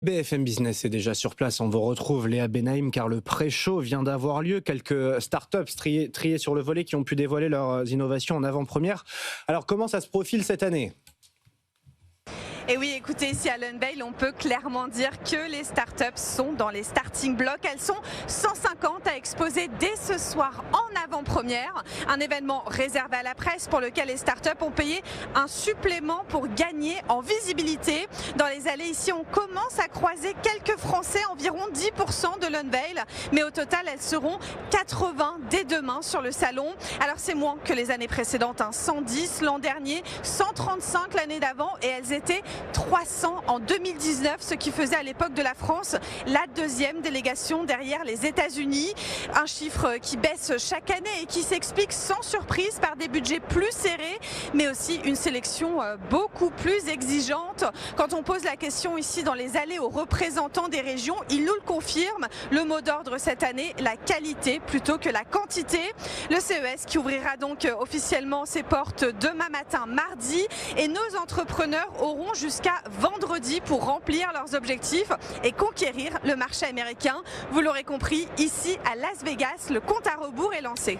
BFM Business est déjà sur place. On vous retrouve, Léa Benaïm, car le pré-show vient d'avoir lieu. Quelques startups triées sur le volet qui ont pu dévoiler leurs innovations en avant-première. Alors, comment ça se profile cette année ? Et oui, écoutez, ici à l'Unveil, on peut clairement dire que les startups sont dans les starting blocks. Elles sont 150 à exposer dès ce soir en avant-première. Un événement réservé à la presse pour lequel les startups ont payé un supplément pour gagner en visibilité. Dans les allées ici, on commence à croiser quelques Français, environ 10% de l'Unveil. Mais au total, elles seront 80 dès demain sur le salon. Alors c'est moins que les années précédentes, 110 l'an dernier, 135 l'année d'avant et elles étaient 300 en 2019, ce qui faisait à l'époque de la France la deuxième délégation derrière les États-Unis. Un chiffre qui baisse chaque année et qui s'explique sans surprise par des budgets plus serrés, mais aussi une sélection beaucoup plus exigeante. Quand on pose la question ici dans les allées aux représentants des régions, ils nous le confirment. Le mot d'ordre cette année, la qualité plutôt que la quantité. Le CES qui ouvrira donc officiellement ses portes demain matin, mardi, et nos entrepreneurs auront jusqu'à vendredi pour remplir leurs objectifs et conquérir le marché américain. Vous l'aurez compris, ici à Las Vegas, le compte à rebours est lancé.